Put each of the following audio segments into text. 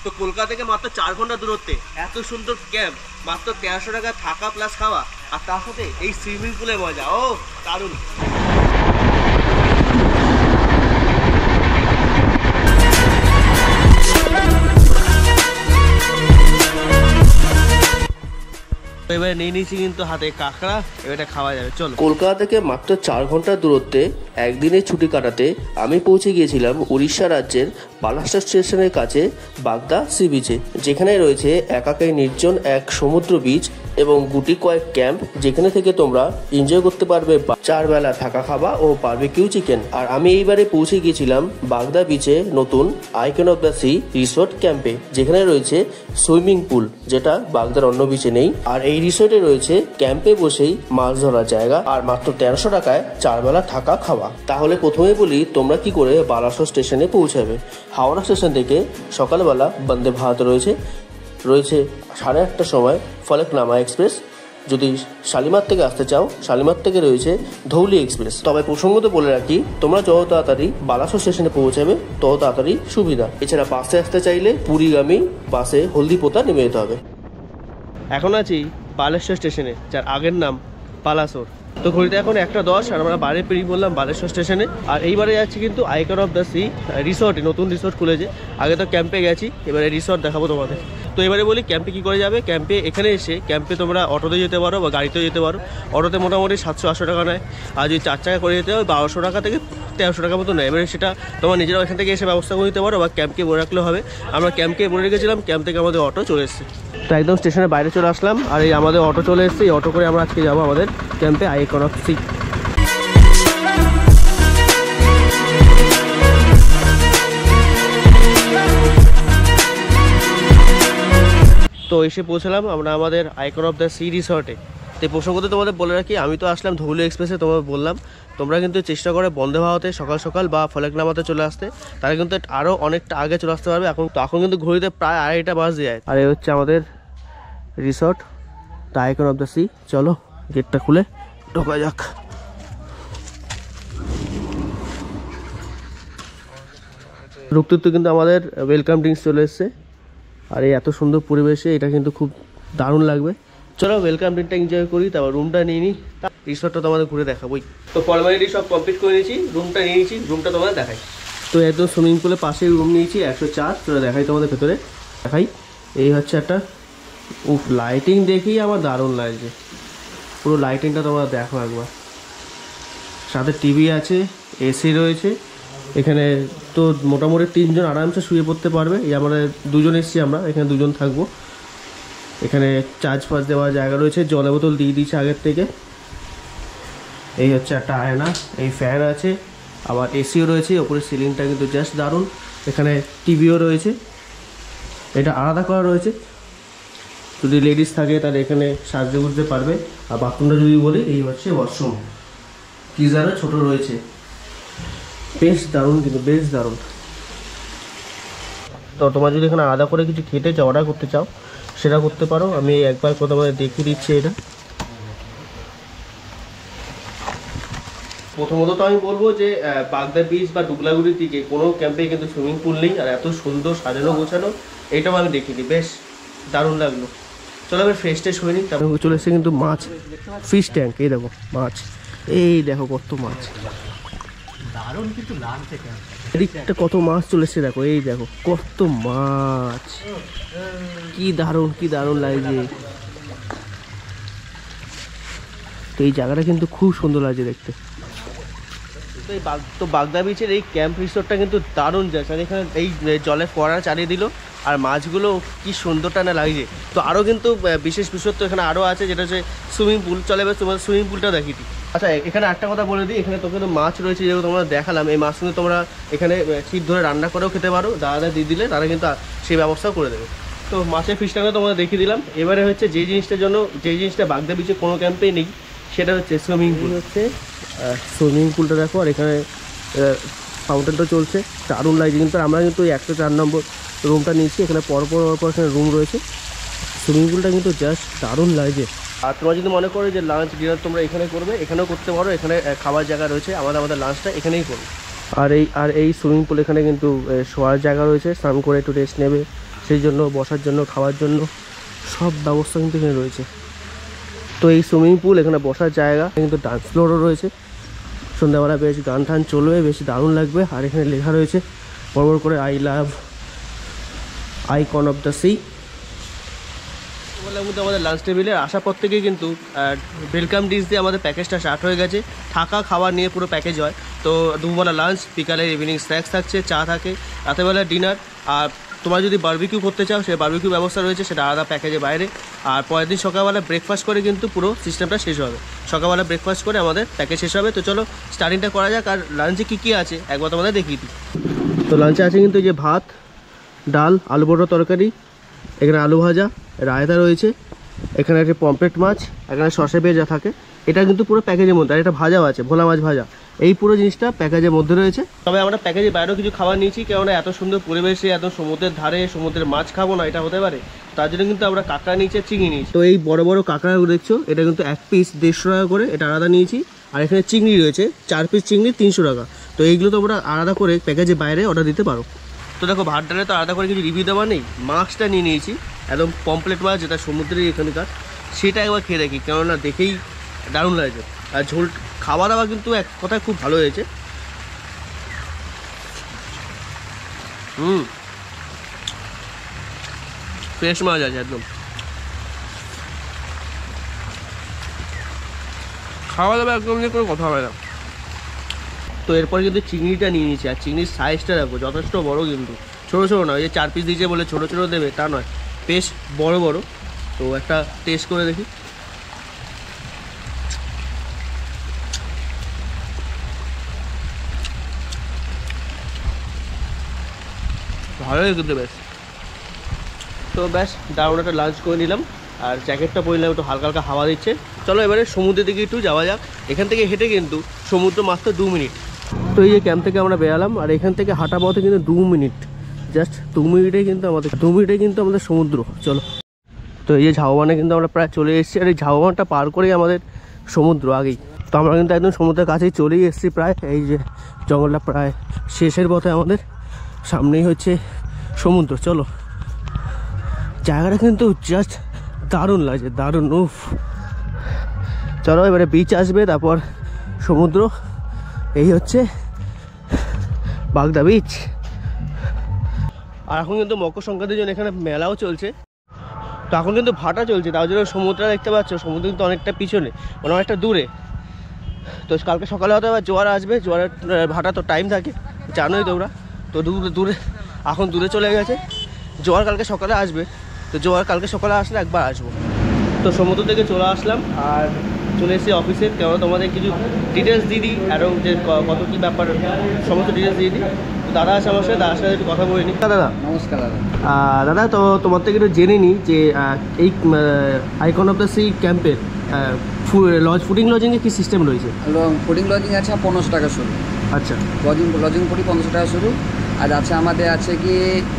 তো কলকাতা থেকে মাত্র 4 ঘন্টা দূরত্বে এত সুন্দর ক্যাম্প, মাত্র 1300 টাকা থাকা প্লাস খাওয়া, আর তার সাথে এই সুইমিং পুলে মজা। ও দারুণ। এবারে নিয়ে নিয়েছি কিন্তু হাতে কাঁকড়া, এবারে খাওয়া যাবে। চলো। কলকাতা থেকে মাত্র 4 ঘন্টার দূরত্বে একদিনের ছুটি কাটাতে আমি পৌঁছে গিয়েছিলাম উড়িষ্যা রাজ্যের বালাসোর স্টেশনের কাছে বাগদা সি বিচে, যেখানে রয়েছে একাকাই নির্জন এক সমুদ্র বিচ এবং গুটি কয়েক ক্যাম্প, যেখানে থেকে তোমরা এনজয় করতে পারবে 4 বেলা থাকা খাওয়া ও বারবিকিউ চিকেন। আর আমি এইবারে পৌঁছে গিয়েছিলাম বাগদা বিচে নতুন icon of the sea resort ক্যাম্পে, যেখানে রয়েছে সুইমিং পুল, যেটা বাগদার অন্য বিচে নেই। আর এই রিসোর্টে রয়েছে ক্যাম্পে বসেই মাছ ধরার জায়গা, আর মাত্র 1300 টাকায় 4 বেলা থাকা খাওয়া। তাহলে প্রথমে বলি তোমরা কি করে বালাসোর স্টেশনে পৌঁছাবে। হাওড়া স্টেশন থেকে সকালবেলা বন্দে ভারত রয়েছে 8:30টার সময় ফলকনামা এক্সপ্রেস। যদি শালিমার থেকে আসতে চাও, শালিমার থেকে রয়েছে ধৌলি এক্সপ্রেস। তবে প্রসঙ্গত বলে রাখি, তোমরা যত তাড়াতাড়ি বালাসোর স্টেশনে পৌঁছাবে তত তাড়াতাড়ি সুবিধা। এছাড়া বাসে আসতে চাইলে পুরীগামী বাসে হলদিপোতা নেমে যেতে হবে। এখন আছি বালেশ্বর স্টেশনে, যার আগের নাম বালাসোর। তো ঘড়িতে এখন 1:10 আর আমরা বাইরে পেরিয়ে বললাম বালেশ্বর স্টেশনে। আর এইবারে যাচ্ছি কিন্তু আইকন অফ দ্য সি রিসোর্টে, নতুন রিসোর্ট খুলেছে। আগে তো ক্যাম্পে গেছি, এবারে রিসোর্ট দেখাবো তোমাদের। তো এবারে বলি ক্যাম্পে কী করে যাবে। ক্যাম্পে এখানে এসে ক্যাম্পে তোমরা অটোতে যেতে পারো বা গাড়িতেও যেতে পারো। অটোতে মোটামুটি 700-800 টাকা নেয়, আর যদি 4 চাকা করে যেতে হয় 1200 টাকা থেকে 1300 টাকা মতো নেয়। এবারে সেটা তোমার নিজেরাও এখান থেকে এসে ব্যবস্থা করে দিতে পারো বা ক্যাম্পকে বলে রাখলেও হবে। আমরা ক্যাম্পকে বলে রেখেছিলাম, ক্যাম্প থেকে আমাদের অটো চলে এসেছে। তো একদম স্টেশনের বাইরে চলে আসলাম, আর এই আমাদের অটো চলে এসেছে। এই অটো করে আমরা আজকে যাবো আমাদের ক্যাম্পে আইকন অফ সি। তো এসে পৌঁছলাম আমরা আমাদের আইকন অফ দ্য সি রিসর্টে। তো প্রসঙ্গত তোমাদের বলে রাখি, আমি তো আসলাম ধৌলি এক্সপ্রেসে, তোমাদের বললাম তোমরা কিন্তু চেষ্টা করে বন্দে ভারতে সকাল সকাল বা ফলকনামাতে চলে আসতে, তারা কিন্তু আরও অনেকটা আগে চলে আসতে পারবে। এখন কিন্তু ঘড়িতে প্রায় 2:30টা বাজে যায়। আর এই হচ্ছে আমাদের resort the icon of the sea. চলো গেটটা খুলে ঢোকা যাক। ঢুকতে কিন্তু আমাদের ওয়েলকাম ড্রিঙ্কস চলে এসছে, আর এই এত সুন্দর পরিবেশে এটা কিন্তু খুব দারুণ লাগবে। চলো ওয়েলকাম ড্রিঙ্কটা এনজয় করি, তারপর রুমটা নিয়ে নিই, রিসর্টটা তোমাদের ঘুরে দেখাবোই। তো ফর্মালিটি সব কমপ্লিট করে নিয়েছি, রুমটা নিয়ে নিয়েছি, রুমটা তোমাদের দেখাই। তো একদম সুইমিং পুলের পাশেই রুম নিয়েছি 104। চলো দেখাই তোমাদের ভেতরে, দেখাই। এই হচ্ছে একটা লাইটিং দেখেই আমার দারুণ লাগছে, পুরো লাইটিংটা তোমরা দেখো একবার। সাথে টিভি আছে, এসি রয়েছে এখানে। তো মোটামুটি 3 জন আরামসে শুয়ে পড়তে পারবে। এই আমরা 2 জন এসেছি, আমরা এখানে 2 জন থাকবো। এখানে চার্জ ফার্জ দেওয়ার জায়গা রয়েছে, জলের বোতল দিয়ে দিয়েছে আগের থেকে। এই হচ্ছে একটা আয়না, এই ফ্যান আছে, আবার এসিও রয়েছে। ওপরে সিলিংটা কিন্তু জাস্ট দারুণ। এখানে টিভিও রয়েছে, এটা আলাদা করা রয়েছে। যদি লেডিস থাকে তাহলে এখানে সাজতে বুঝতে পারবে। আর বাথরুমটা যদি বলি, এই হচ্ছে ওয়াশরুম, গিজারও ছোটো রয়েছে। বেশ দারুণ, কিন্তু বেশ দারুণ। তো তোমরা যদি এখানে আলাদা করে কিছু খেতে চাও, অর্ডার করতে চাও, সেটা করতে পারো। আমি একবার তোমাদের দেখিয়ে দিচ্ছি এটা। প্রথমত তো আমি বলবো যে বাগদা বিচ বা ডুগলাগুড়ির দিকে কোনো ক্যাম্পে কিন্তু সুইমিং পুল নেই, আর এত সুন্দর সাজানো গোছানো এটাও আমি দেখিনি, বেশ দারুণ লাগলো। চলো এবার ফ্রেশ ট্রেশ হয়ে নিই। তারপরে চলে এসে কিন্তু মাছ, ফিশ ট্যাঙ্ক। এই দেখো মাছ, এই দেখো কত মাছ, দারুণ। কিন্তু এদিকটা কত মাছ চলে এসছে, দেখো এই দেখো কত মাছ, কি দারুণ, কি দারুণ লাগছে। তো এই জায়গাটা কিন্তু খুব সুন্দর লাগছে দেখতে। তো বাগদা বিচের এই ক্যাম্প রিসোর্টটা কিন্তু দারুণ জায়গা। এখানে এই জলে ফোয়ারা চালিয়ে দিল, আর মাছগুলো কি সুন্দরটা না লাগছে। তো আরও কিন্তু বিশেষ বিশেষত্ব এখানে আরও আছে, যেটা হচ্ছে সুইমিং পুল। চলে এবার তোমার সুইমিং পুলটা দেখিয়ে দিই। আচ্ছা এখানে একটা কথা বলে দিই, এখানে তো কিন্তু মাছ রয়েছে, যেগুলো তোমরা দেখালাম। এই মাছ কিন্তু তোমরা এখানে ছিপ ধরে রান্না করেও খেতে পারো, দাদা দিয়ে দিলে তারা কিন্তু সেই ব্যবস্থাও করে দেবে। তো মাছের ফিশটাকে তোমরা দেখিয়ে দিলাম। এবারে হচ্ছে যে জিনিসটা বাগদা বিচে কোনো ক্যাম্পেই নেই, সেটা হচ্ছে সুইমিং পুল। হচ্ছে সুইমিং পুলটা দেখো, আর এখানে ফাউন্টেনটা চলছে, দারুণ লাগছে। কিন্তু আমরা কিন্তু 104 নম্বর রুমটা নিয়েছি, এখানে পরপর এখানে রুম রয়েছে। সুইমিং পুলটা কিন্তু জাস্ট দারুণ লাগছে। আর তোমরা যদি মনে করো যে লাঞ্চ ডিনার তোমরা এখানে করবে, এখানেও করতে পারো। এখানে খাবার জায়গা রয়েছে, আমাদের লাঞ্চটা এখানেই করবো। আর এই সুইমিং পুল এখানে কিন্তু শোয়ার জায়গা রয়েছে, স্নান করে একটু রেস্ট নেবে সেই জন্য, বসার জন্য, খাওয়ার জন্য সব ব্যবস্থা কিন্তু এখানে রয়েছে। তো এই সুইমিং পুল, এখানে বসার জায়গা, কিন্তু ডান্স ফ্লোরও রয়েছে। সন্ধ্যাবেলা বেশ গান টান চলবে, বেশ দারুণ লাগবে। আর এখানে লেখা রয়েছে বড় বড় করে, I love icon of the sea. বললাম কিন্তু আমাদের লাঞ্চ টেবিলে আসার পর থেকেই কিন্তু ওয়েলকাম ডিশ দিয়ে আমাদের প্যাকেজটা স্টার্ট হয়ে গেছে। থাকা খাওয়া নিয়ে পুরো প্যাকেজ হয়। তো দুপুরবেলা লাঞ্চ, বিকালে ইভিনিং স্ন্যাক্স থাকছে, চা থাকে, রাতেরবেলা ডিনার। আর তোমরা যদি বারবিকিউ করতে চাও, সেই বারবিকিউ ব্যবস্থা রয়েছে, সেটা আলাদা প্যাকেজের বাইরে। আর পরের দিন সকালবেলা ব্রেকফাস্ট করে কিন্তু পুরো সিস্টেমটা শেষ হবে। সকালবেলা ব্রেকফাস্ট করে আমাদের প্যাকেজ শেষ হবে। তো চলো স্টার্টিংটা করা যাক। আর লাঞ্চে কী কী আছে একবার তোমাদের দেখিয়ে দিই। তো লাঞ্চে আছে কিন্তু যে ভাত, ডাল, আলু পটল তরকারি, এখানে আলু ভাজা, রায়তা রয়েছে, এখানে একটা পমফ্রেট মাছ, এখানে সসে ভেজা থাকে। এটা কিন্তু পুরো প্যাকেজের মধ্যে। আর এটা ভাজাও আছে, ভোলা মাছ ভাজা। এই পুরো জিনিসটা প্যাকেজের মধ্যে রয়েছে। তবে আমরা প্যাকেজের বাইরেও কিছু খাবার নিয়েছি, কেননা এত সুন্দর পরিবেশে, এত সমুদ্রের ধারে সমুদ্রের মাছ খাবো না, এটা হতে পারে। তার জন্য কিন্তু আমরা কাঁকড়া নিয়েছি, চিংড়ি নিয়েছি। তো এই বড় বড় কাঁকড়াগুলো দেখছো, এটা কিন্তু এক পিস 150 টাকা করে, এটা আলাদা নিয়েছি। আর এখানে চিংড়ি রয়েছে, 4 পিস চিংড়ি 300 টাকা। তো এইগুলো তোমরা আলাদা করে প্যাকেজের বাইরে অর্ডার দিতে পারো। তো দেখো, ভাত ডালে তো আলাদা করে কিছু রিভিউ দেওয়া নেই। মাছটা নিয়ে নিয়েছি, একদম পমফ্রেট মাছ, যেটা সমুদ্রের এখানকার, সেটা একবার খেয়ে দেখি, কেননা দেখেই দারুণ লাগছে। আর ঝোল, খাওয়া দাওয়া কিন্তু এক কথায় খুব ভালো হয়েছে। ফ্রেশ মাছ আছে একদম। খাওয়া দাওয়া একদম নিয়ে কোনো কথা হবে না। তো এরপরে কিন্তু চিংড়িটা নিয়ে নিয়েছি। আর চিংড়ির সাইজটা দেখো, যথেষ্ট বড়, কিন্তু ছোটো ছোটো নয়। ওই যে 4 পিস দিয়েছে বলে ছোটো ছোটো দেবে তা নয়, বেশ বড় বড়। তো একটা টেস্ট করে দেখি। ভালোই কিন্তু বেশ। তো ব্যাস দারুণ একটা লাঞ্চ করে নিলাম। আর জ্যাকেটটা পরে নিলাম, একটু হালকা হালকা হাওয়া দিচ্ছে। চলো এবারে সমুদ্রের দিকে একটু যাওয়া যাক। এখান থেকে হেঁটে কিন্তু সমুদ্র মাত্র 2 মিনিট। তো এই যে ক্যাম্প থেকে আমরা বেরালাম, আর এখান থেকে হাঁটা পথে কিন্তু 2 মিনিট, জাস্ট 2 মিনিটে কিন্তু আমাদের সমুদ্র। চলো, তো এই যে ঝাউবানে কিন্তু আমরা প্রায় চলে এসেছি। আর এই ঝাউবানটা পার করেই আমাদের সমুদ্র আগেই। তো আমরা কিন্তু একদম সমুদ্রের কাছেই চলেই এসেছি প্রায়। এই যে জঙ্গলটা প্রায় শেষের পথে, আমাদের সামনেই হচ্ছে সমুদ্র। চলো, জায়গাটা কিন্তু জাস্ট দারুণ লাগছে, দারুণ। উফ, চলো এবারে বিচ আসবে, তারপর সমুদ্র। এই হচ্ছে বাগদা বিচ। আর এখন কিন্তু মকর সংক্রান্তির জন্য এখানে মেলাও চলছে। তো এখন কিন্তু ভাটা চলছে, তার জন্য সমুদ্রটা দেখতে পাচ্ছ, সমুদ্র কিন্তু অনেকটা পিছনে, মানে অনেকটা দূরে। তো কালকে সকালে হয়তো আবার জোয়ার আসবে, জোয়ারের ভাটা তো টাইম থাকে, জানোই তোমরা। তো দূরে এখন দূরে চলে গেছে। জোয়ার কালকে সকালে আসবে। তো জোয়ার কালকে সকালে আসলে একবার আসবো। তো সমুদ্র থেকে চলে আসলাম, আর চলে এসেছি অফিসে। কেননা তোমাদের কিছু ডিটেলস দিয়ে দিই, আরও যে কত কী ব্যাপার, সমস্ত ডিটেলস দিয়ে দিই। দাদা আছে আমার সাথে, দাদার সাথে একটু কথা বলে নিই। দাদা নমস্কার দাদা। দাদা, তো তোমার থেকে একটু জেনে নিই যে এই আইকন অফ দ্য সি ক্যাম্পের ফুডিং লজিংয়ে কী সিস্টেম রয়েছে? ফুডিং লজিং আছে 1500 টাকা শুরু। আচ্ছা, লজিং ফুডি 1500 টাকা শুরু। আর আছে আমাদের আছে কি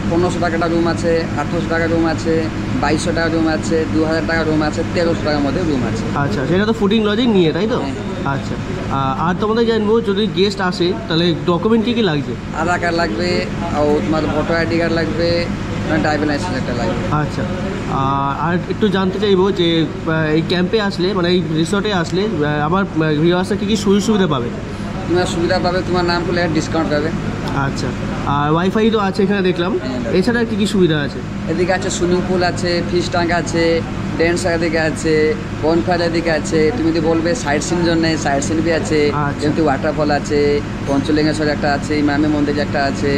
1500 টাকাটা রুম আছে, 1800 টাকা রুম আছে, 2200 টাকা রুম আছে, 2000 টাকা রুম আছে, 1300 টাকার মধ্যে রুম আছে। আচ্ছা, সেটা তো ফুডিং লজিং নিয়ে, তাই তো? হ্যাঁ। আচ্ছা, আর তোমাদের জানবো, যদি গেস্ট আসে তাহলে ডকুমেন্ট কী কী লাগছে? আধার কার্ড লাগবে, তোমার ভোটার আইডি কার্ড লাগবে, ড্রাইভিং লাইসেন্স একটা লাগবে। আচ্ছা, আর একটু জানতে চাইবো যে এই ক্যাম্পে আসলে, মানে এই রিসর্টে আসলে আমার ভিউয়ার্সরা কী কী সুযোগ সুবিধা পাবে? তোমার সুবিধা পাবে, তোমার নাম করলে ডিসকাউন্ট পাবে। আচ্ছা, আর ওয়াইফাই তো আছে এখানে দেখলাম, এছাড়া কী কী সুবিধা আছে? এদিকে আছে সুইমিং পুল আছে, ফিশ ট্যাঙ্ক আছে, ড্যান্স এদিকে আছে, বনফায়ার এদিকে আছে। তুমি যদি বলবে সাইড সিন জন্য, সাইড সিন বি আছে, আচ্ছা। যেমন ওয়াটারফল আছে, পঞ্চলিঙ্গেশ্বর একটা আছে, ইমামি মন্দির একটা আছে।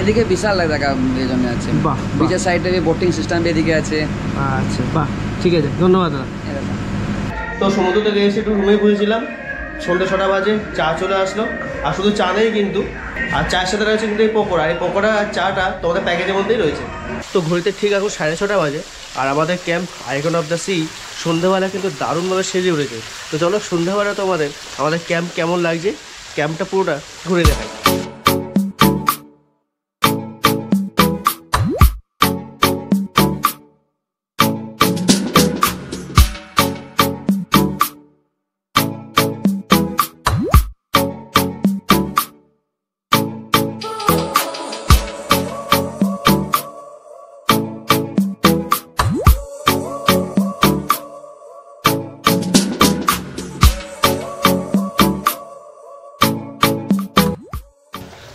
এদিকে বিশাল জায়গা এই জন্য আছে। বাহ, বিচের সাইডে বোটিং সিস্টেম এদিকে আছে। আচ্ছা, বাহ, ঠিক আছে, ধন্যবাদ দাদা। তো সমুদ্র থেকে এসে একটু রুমে বসেছিলাম, সন্ধ্যে 6টা বাজে, চা চলে আসলো। আর শুধু চা নেই কিন্তু, আর চায়ের সাথে রয়েছে কিন্তু এই পকোড়া। এই পকোড়া আর চাটা তোমাদের প্যাকেজের মধ্যেই রয়েছে। তো ঘড়িতে ঠিক এখন 6:30 বাজে, আর আমাদের camp icon of the sea সন্ধ্যাবেলা কিন্তু দারুণভাবে সেজে উঠেছে। তো চলো সন্ধ্যাবেলা আমাদের ক্যাম্প কেমন লাগছে, ক্যাম্পটা পুরোটা ঘুরে দেখাই।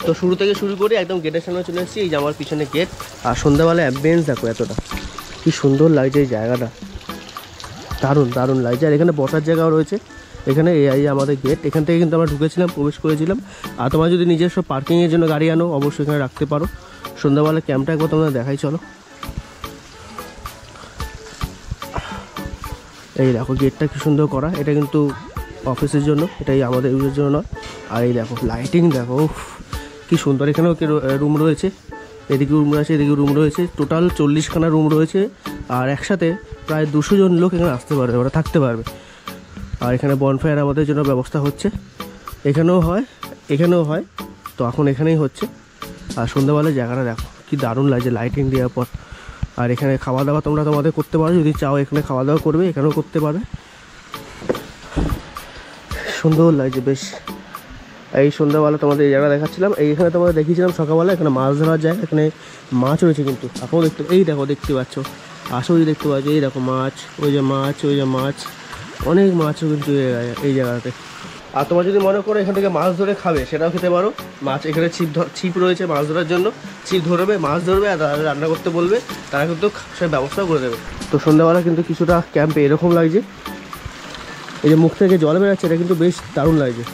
তো শুরু থেকে শুরু করে একদম গেটের সামনে চলে এসেছি। এই যে আমার পিছনে গেট, আর সন্ধ্যাবেলা অ্যাম্বিয়েন্স দেখো এতটা কি সুন্দর লাগছে এই জায়গাটা, দারুণ দারুণ লাগছে। আর এখানে বসার জায়গাও রয়েছে। এখানে এই আমাদের গেট, এখান থেকে কিন্তু আমরা ঢুকেছিলাম, প্রবেশ করেছিলাম। আর তোমরা যদি নিজস্ব পার্কিংয়ের জন্য গাড়ি আনো অবশ্যই এখানে রাখতে পারো। সন্ধ্যাবেলা ক্যাম্পটা একবার তোমরা দেখাই চলো। এই দেখো গেটটা কি সুন্দর করা, এটা কিন্তু অফিসের জন্য, এটাই আমাদের ইউজের জন্য নয়। আর এই দেখো লাইটিং দেখো কি সুন্দর। এখানেও রুম রয়েছে, এদিকে রুম রয়েছে, এদিকে রুম রয়েছে, টোটাল 40খানা রুম রয়েছে। আর একসাথে প্রায় 200 জন লোক এখানে আসতে পারবে, ওরা থাকতে পারবে। আর এখানে বনফায়ার আমাদের জন্য ব্যবস্থা হচ্ছে, এখানেও হয়, তো এখন এখানেই হচ্ছে। আর সন্ধ্যাবেলায় জায়গাটা দেখো কি দারুণ লাগছে লাইটিং দেওয়ার পর। আর এখানে খাওয়া দাওয়া তোমরা তোমাদের করতে পারো, যদি চাও এখানে খাওয়া দাওয়া করবে এখানেও করতে পারবে, সুন্দর লাগছে বেশ। এই সন্ধ্যাবেলা তোমাদের এই জায়গা দেখাচ্ছিলাম। এইখানে তোমাদের দেখিয়েছিলাম সকালবেলা, এখানে মাছ ধরার জায়গা, এখানে মাছ রয়েছে কিন্তু এখনও দেখতে পাচ্ছ, আসো ওই দেখতে পাচ্ছ, এই দেখো মাছ, ওই যে মাছ, অনেক মাছও কিন্তু এই জায়গাতে। আর তোমার যদি মনে করো এখান থেকে মাছ ধরে খাবে সেটাও খেতে পারো। মাছ এখানে ছিপ রয়েছে মাছ ধরার জন্য, ছিপ ধরবে, মাছ ধরবে, আর তারা রান্না করতে বলবে, তারা কিন্তু সে ব্যবস্থাও করে দেবে। তো সন্ধ্যাবেলা কিন্তু কিছুটা ক্যাম্পে এরকম লাগছে, এই যে মুখ থেকে জল বেরোচ্ছে, এটা কিন্তু বেশ দারুণ লাগছে।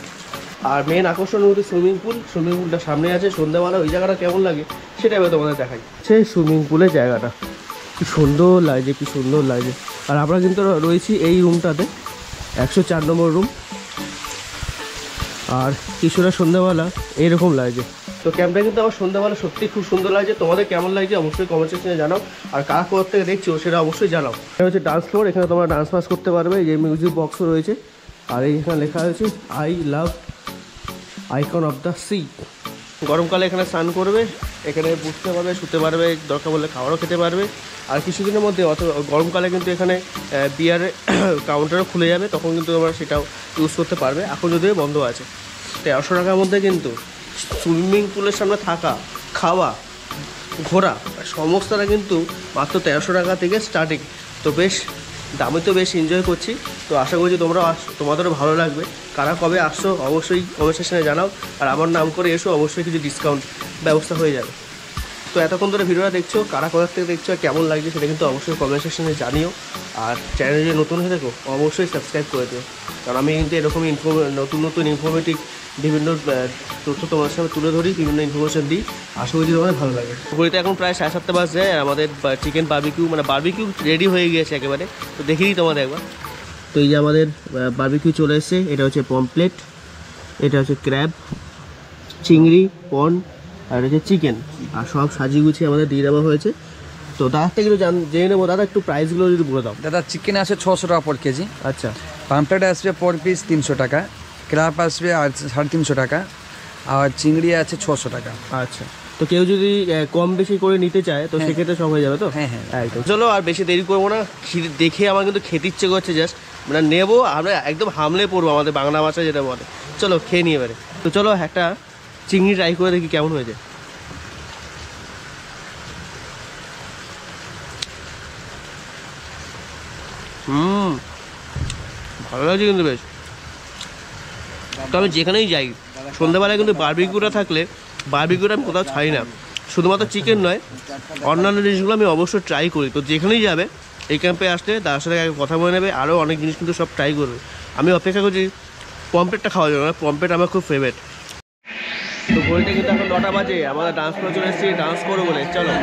আর মেন আকর্ষণ হচ্ছে সুইমিং পুলটা সামনে আছে। সন্ধ্যাবেলা ওই জায়গাটা কেমন লাগে সেটা এবার তোমাদের দেখাই। সেই সুইমিং পুলের জায়গাটা কি সুন্দর লাগছে, আর আমরা কিন্তু রয়েছি এই রুমটাতে, 104 নম্বর রুম। আর কিছুটা সন্ধ্যাবেলা এইরকম লাগছে। তো ক্যাম্পটা কিন্তু আমার সন্ধ্যাবেলা সত্যি খুব সুন্দর লাগছে। তোমাদের কেমন লাগছে অবশ্যই কমেন্ট সেকশনে জানাও, আর কারা কোথা থেকে দেখছো সেটা অবশ্যই জানাও। এটা হচ্ছে ডান্স ফ্লোর, এখানে তোমরা ডান্স ফান্স করতে পারবে, এই যে মিউজিক বক্সও রয়েছে। আর এইখানে লেখা হয়েছে I love icon of the sea. গরমকালে এখানে স্নান করবে, এখানে বসতে পারবে, শুতে পারবে, দরকার বললে খাবারও খেতে পারবে। আর কিছুদিনের মধ্যে গরমকালে কিন্তু এখানে বিয়ারের কাউন্টারও খুলে যাবে, তখন কিন্তু তোমরা সেটাও ইউজ করতে পারবে। এখন যদিও বন্ধ আছে। 1300 টাকার মধ্যে কিন্তু সুইমিং পুলের সামনে থাকা, খাওয়া, ঘোরা সমস্তটা কিন্তু মাত্র 1300 টাকা থেকে স্টার্টিং। তো বেশ দামে তো বেশ এনজয় করছি। তো আশা করছি তোমাদেরও ভালো লাগবে। কারা কবে আসছো অবশ্যই কমেন্ট সেকশনে জানাও, আর আমার নাম করে এসো, অবশ্যই কিছু ডিসকাউন্ট ব্যবস্থা হয়ে যাবে। তো এতক্ষণ ধরে ভিডিওটা দেখছো, কারা কোথা থেকে দেখছো আর কেমন লাগছে সেটা কিন্তু অবশ্যই কমেন্ট সেকশনে জানিও। আর চ্যানেলে যদি নতুন হয়ে থাকো অবশ্যই সাবস্ক্রাইব করে দিও, কারণ আমি কিন্তু এরকম নতুন ইনফরমেটিভ বিভিন্ন তথ্য তোমার সামনে তুলে ধরি, বিভিন্ন ইনফরমেশন দিই। আশা করছি তোমাদের ভালো লাগে। ঘড়িতে এখন প্রায় 7:30 বাজে, আর আমাদের চিকেন বারবিকিউ রেডি হয়ে গিয়েছে একেবারে। তো দেখিয়ে দিই তোমাদের একবার। তো এই যে আমাদের বারবিকিউ চলে এসেছে। এটা হচ্ছে পমপ্লেট, এটা হচ্ছে ক্র্যাব, চিংড়ি, পন, আর হচ্ছে চিকেন, আর সব সাজিয়ে গুছিয়ে আমাদের দিয়ে দেওয়া হয়েছে। তো দাদা থেকে একটু জেনে নেবো, দাদা একটু প্রাইসগুলো যদি বলে দাও। দাদা চিকেন আছে 600 টাকা পর কেজি, আচ্ছা। পাম্পলেট আসবে পর পিস 300 টাকা, ক্র্যাব আসবে 350 টাকা, আর চিংড়ি আছে 600 টাকা। আচ্ছা, তো কেউ যদি কম বেশি করে নিতে চায় তো সেক্ষেত্রে সব হয়ে যাবে তো? হ্যাঁ হ্যাঁ একদম। চলো আর বেশি দেরি করবো না, দেখে আমার কিন্তু খেতে ইচ্ছে করছে জাস্ট, মানে নেবো, আমরা একদম হামলে পড়বো, আমাদের বাংলা ভাষায় যেটা বলে। চলো খেয়ে নিয়ে এবারে। তো চলো একটা চিংড়ি ট্রাই করে দেখি কেমন হয়েছে। ভালো লাগছে কিন্তু বেশ। তো আমি যেখানেই যাই সন্ধ্যাবেলায় কিন্তু বারবিকিউটা থাকলে, বারবিকিউটা আমি কোথাও ছাড়ি না। শুধুমাত্র চিকেন নয়, অন্যান্য জিনিসগুলো আমি অবশ্যই ট্রাই করি। তো যেখানেই যাবে এই ক্যাম্পে আসলে তার সাথে কথা বলে নেবে, আরও অনেক জিনিস কিন্তু সব ট্রাই করবে। আমি অপেক্ষা করছি পমপ্লেটটা খাওয়ার জন্য, পমপ্লেট আমার খুব ফেভারিট। তো ঘড়িতে কিন্তু এখন 9টা বাজে, আমরা ডান্স করে চলে এসেছি, ডান্স করবো বলে। চলো।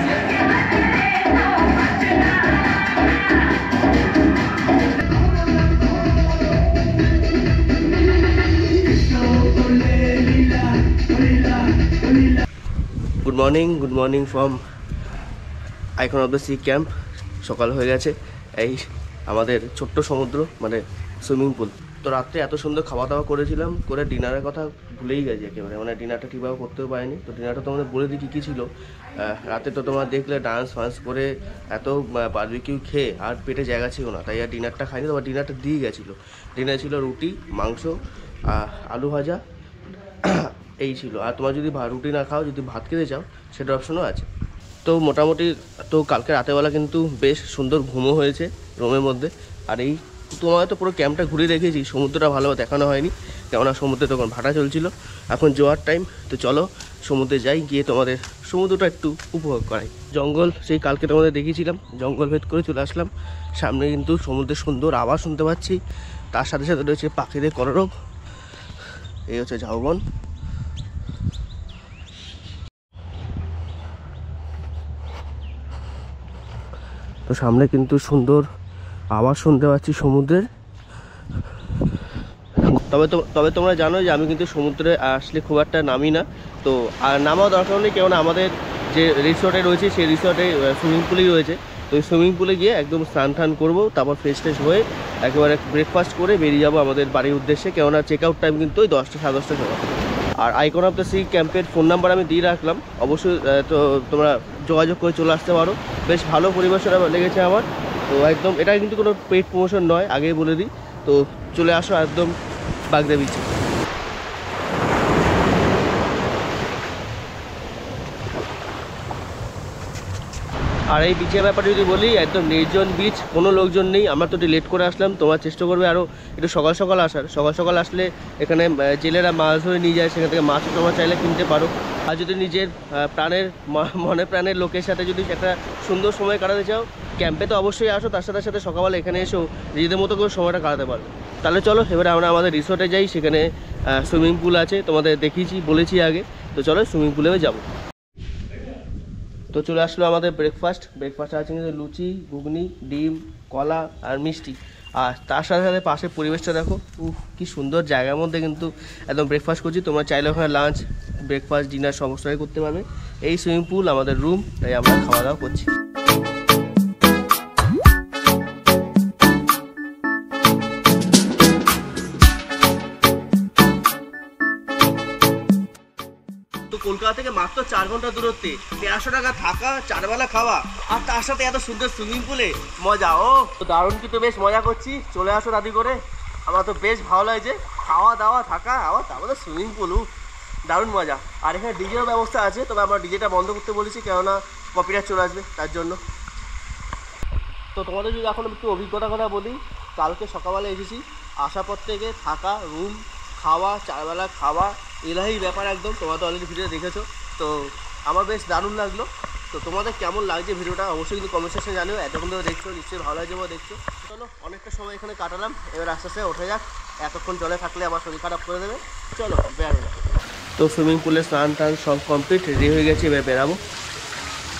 Good morning from icon of the sea camp. সকাল হয়ে গেছে, এই আমাদের ছোট্ট সমুদ্র মানে সুইমিং পুল। তো রাত্রে এত সুন্দর খাওয়া দাওয়া করেছিলাম, করে ডিনারের কথা ভুলেই গেছি একেবারে, মানে ডিনারটা ঠিকভাবে করতেও পারিনি। তো ডিনারটা তোমাদের বলে দিই কী ছিল। রাতে তো তোমরা দেখলে ডান্স ফান্স করে এত বারবিকিউ খেয়ে আর পেটে জায়গা ছিল না, তাই আর ডিনারটা খাইনি। তোমার ডিনারটা দিয়ে গেছিলো। ডিনার ছিল রুটি, মাংস, আলু ভাজা, এই ছিল। আর তোমার যদি রুটি না খাও, যদি ভাত খেতে চাও সেটার অপশনও আছে। তো মোটামুটি তো কালকে রাতেরবেলা কিন্তু বেশ সুন্দর ঘুমও হয়েছে রুমের মধ্যে। আর এই তোমার তো পুরো ক্যাম্পটা ঘুরে রেখেছি, সমুদ্রটা ভালোভাবে দেখানো হয়নি। কেননা সমুদ্রে তখন ভাটা চলছিল, এখন জোয়ার টাইম। তো চলো সমুদ্রে যাই, গিয়ে তোমাদের সমুদ্রটা একটু উপভোগ করাই। জঙ্গল সেই কালকে তোমাদের দেখিয়েছিলাম, জঙ্গল ভেদ করে চলে আসলাম। সামনে কিন্তু সমুদ্রের সুন্দর আওয়াজ শুনতে পাচ্ছি, তার সাথে সাথে রয়েছে পাখিদের কলরব। এই হচ্ছে ঝাউবন। তো সামনে কিন্তু সুন্দর আওয়াজ শুনতে পাচ্ছি সমুদ্রের। তবে তোমরা জানো যে আমি কিন্তু সমুদ্রে আসলে খুব একটা নামি না, তো আর নামাও দরকার নেই, কেননা আমাদের যে রিসর্টে রয়েছে সেই রিসর্টে সুইমিং পুলই রয়েছে। তো ওই সুইমিং পুলে গিয়ে একদম স্নান টান করবো, তারপর ফ্রেশ ট্রেশ হয়ে একেবারে ব্রেকফাস্ট করে বেরিয়ে যাবো আমাদের বাড়ির উদ্দেশ্যে, কেননা চেক আউট টাইম কিন্তু ওই 10টা সাড়ে 10টার সময়। আর আইকন অফ দ্য সি ক্যাম্পের ফোন নাম্বার আমি দিয়ে রাখলাম, অবশ্যই তো তোমরা যোগাযোগ করে চলে আসতে পারো। বেশ ভালো পরিবেশনা লেগেছে আমার। তো একদম এটা কিন্তু কোনো পেইড প্রমোশন নয়, আগেই বলে দিই। তো চলে আসো একদম বাগদা বিচে। আর এই বিচের ব্যাপারে যদি বলি, একদম নির্জন বিচ, কোনো লোকজন নেই। আমরা তো একটু লেট করে আসলাম, তোমরা চেষ্টা করবে আরও একটু সকাল সকাল আসার। সকাল সকাল আসলে এখানে জেলেরা মাছ ধরে নিয়ে যায়, সেখান থেকে মাছও তোমরা চাইলে কিনতে পারো। আর যদি নিজের মনে প্রাণের লোকের সাথে যদি একটা সুন্দর সময় কাটাতে চাও, ক্যাম্পে তো অবশ্যই আসো, তার সাথে সাথে সকালবেলা এখানে এসেও নিজেদের মতো করে সময়টা কাটাতে পারবে। তাহলে চলো এবারে আমরা আমাদের রিসর্টে যাই, সেখানে সুইমিং পুল আছে, তোমাদের দেখিয়েছি বলেছি আগে। তো চলো সুইমিং পুলেও যাবো। তো চলে আসলো আমাদের ব্রেকফাস্ট আছে কিন্তু লুচি, ঘুগনি, ডিম, কলা আর মিষ্টি। আর তার সাথে সাথে পাশের পরিবেশটা দেখো, কি সুন্দর জায়গার মধ্যে কিন্তু একদম ব্রেকফাস্ট করছি। তোমরা চাইলে ওখানে লাঞ্চ, ব্রেকফাস্ট, ডিনার সমস্তটাই করতে পারবে। এই সুইমিং পুল আমাদের রুম, তাই আমরা খাওয়া দাওয়া করছি। তো কলকাতা থেকে মাত্র 4 ঘন্টা দূরত্বে, 1300 টাকা থাকা, 4 বেলা খাওয়া, আর তার সাথে এত সুন্দর সুইমিং পুলে মজা। ও দারুণ, কিন্তু বেশ মজা করছি। চলে আসো রাতি করে, আমার তো বেশ ভালো লাগছে। খাওয়া দাওয়া থাকা, আবার তারপরে সুইমিং পুল, দারুণ মজা। আর এখানে ডিজেরও ব্যবস্থা আছে, তবে আমরা ডিজেটা বন্ধ করতে বলেছি, কেননা কপিরাইট চলে আসবে তার জন্য। তো তোমাদের যদি এখন একটু অভিজ্ঞতা কথা বলি, কালকে সকালবেলা এসেছি, আসার পর থেকে থাকা, রুম, খাওয়া, 4 বেলা খাওয়া, এলাহি ব্যাপার একদম। তোমরা তো অলরেডি ভিডিও দেখেছো, তো আমার বেশ দারুণ লাগলো। তো তোমাদের কেমন লাগছে ভিডিওটা অবশ্যই কিন্তু কমেন্ট সেকশনে জানিও। এতক্ষণ ধরে দেখছো, নিশ্চয়ই ভালো লাগছে বা দেখছো। চলো অনেকটা সময় এখানে কাটালাম, এবার আস্তে আস্তে ওঠে যাক। এতক্ষণ জলে থাকলে আমার শরীর খারাপ করে দেবে। চলো বেরোবো। তো সুইমিং পুলে স্নান টান সব কমপ্লিট, রেডি হয়ে গেছি, এবার বেরাবো।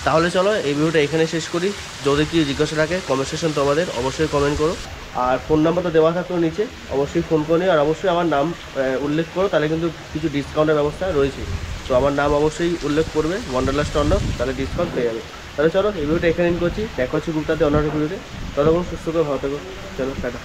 তাহলে চলো এই ভিডিওটা এখানে শেষ করি। যদি কেউ জিজ্ঞাসা থাকে কমেন্ট সেকশন তোমাদের, অবশ্যই কমেন্ট করো। আর ফোন নাম্বার তো দেওয়া থাকলো নিচে, অবশ্যই ফোন করে নিও। আর অবশ্যই আমার নাম উল্লেখ করো, তাহলে কিন্তু কিছু ডিসকাউন্টের ব্যবস্থা রয়েছে। তো আমার নাম অবশ্যই উল্লেখ করবে, ওয়ান্ডারলাস্ট অন্য, তাহলে ডিসকাউন্ট পেয়ে যাবে। তাহলে চলো এই ভিডিওটা এখানে এন্ড করছি। দেখা হচ্ছে গ্রুপটাতে অন্য ভিডিওতে। ততক্ষণ সুস্থ করে ভালো থাকো। চলো টাটা।